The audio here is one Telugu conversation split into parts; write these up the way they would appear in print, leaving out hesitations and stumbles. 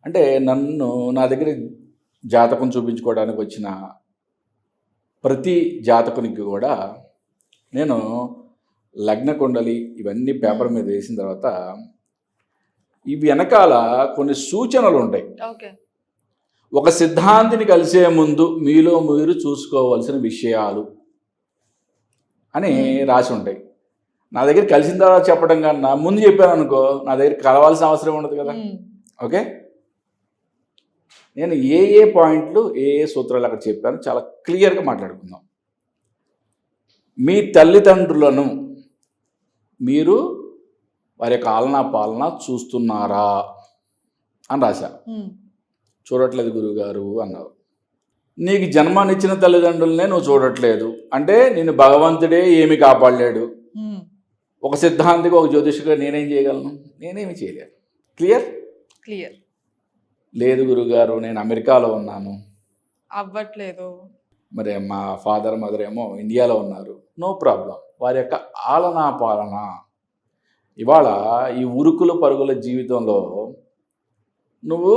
అంటే నా దగ్గర జాతకం చూపించుకోవడానికి వచ్చిన ప్రతి జాతకునికి కూడా నేను లగ్న కుండలి ఇవన్నీ పేపర్ మీద వేసిన తర్వాత ఇవి వెనకాల కొన్ని సూచనలు ఉంటాయి. ఒక సిద్ధాంతిని కలిసే ముందు మీలో మీరు చూసుకోవాల్సిన విషయాలు అని రాసి ఉంటాయి. నా దగ్గర కలిసిన తర్వాత చెప్పడం కన్నా ముందు చెప్పాను అనుకో, నా దగ్గర కలవాల్సిన అవసరం ఉండదు కదా. ఓకే, నేను ఏ పాయింట్లు ఏ సూత్రాలు అక్కడ చెప్పాను చాలా క్లియర్గా మాట్లాడుకుందాం. మీ తల్లిదండ్రులను మీరు వారి యొక్క ఆలనా పాలన చూస్తున్నారా అని రాశా. చూడట్లేదు గురువుగారు అన్నారు. నీకు జన్మనిచ్చిన తల్లిదండ్రులనే నువ్వు చూడట్లేదు అంటే నిన్ను భగవంతుడే ఏమి కాపాడలేడు. ఒక సిద్ధాంతికి ఒక జ్యోతిషుగా నేనేం చేయగలను? నేనేమి చేయలేను. క్లియర్? లేదు గురుగారు, నేను అమెరికాలో ఉన్నాను, అవ్వట్లేదు. మరి మా ఫాదర్ మదర్ ఏమో ఇండియాలో ఉన్నారు. No problem. వారి యొక్క ఆలనా పాలన ఇవాళ ఈ ఉరుకుల పరుగుల జీవితంలో నువ్వు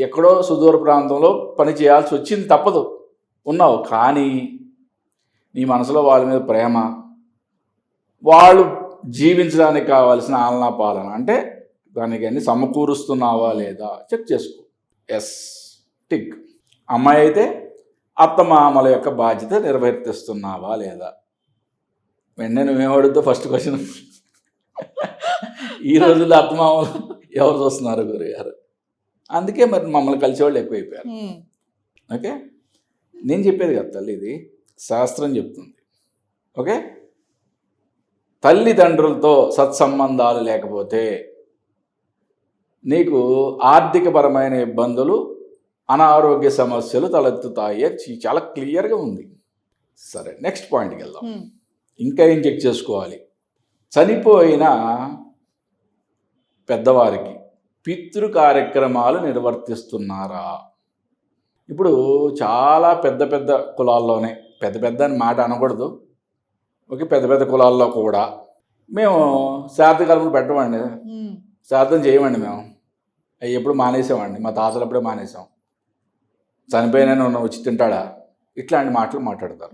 ఎక్కడో సుదూర ప్రాంతంలో పని చేయాల్సి వచ్చింది, తప్పదు, ఉన్నావు. కానీ నీ మనసులో వాళ్ళ మీద ప్రేమ, వాళ్ళు జీవించడానికి కావాల్సిన ఆలనా పాలన అంటే దానికి అన్ని సమకూరుస్తున్నావా లేదా చెక్ చేసుకో. Yes, tick. అమ్మాయి అయితే అత్తమామల యొక్క బాధ్యత నిర్వర్తిస్తున్నావా లేదా? వెంటనే నువ్వేమడుగుతావు? ఫస్ట్ క్వశ్చన్, ఈ రోజుల్లో అత్తమామలు ఎవరు చూస్తున్నారు గురుగారు? అందుకే మరి మమ్మల్ని కలిసేవాళ్ళు ఎక్కువైపోయారు. ఓకే, నేను చెప్పేది కదా తల్లి, ఇది శాస్త్రం చెప్తుంది. ఓకే, తల్లిదండ్రులతో సత్సంబంధాలు లేకపోతే నీకు ఆర్థికపరమైన ఇబ్బందులు, అనారోగ్య సమస్యలు తలెత్తుతాయి. చాలా క్లియర్గా ఉంది. సరే, నెక్స్ట్ పాయింట్కి వెళ్దాం. ఇంకా ఏం చెక్ చేసుకోవాలి? చనిపోయిన పెద్దవారికి పితృ కార్యక్రమాలు నిర్వర్తిస్తున్నారా? ఇప్పుడు చాలా పెద్ద పెద్ద కులాల్లోనే, పెద్ద పెద్ద అని మాట అనకూడదు, ఓకే, పెద్ద పెద్ద కులాల్లో కూడా మేము శ్రాద్ధకర్మలు పెట్టమండి, శ్రాద్ధం చేయమండి. మేము అవి ఎప్పుడు మానేసామండి, మా తాతలు ఎప్పుడే మానేసాం, చనిపోయిన వచ్చి తింటాడా, ఇట్లాంటి మాటలు మాట్లాడతారు.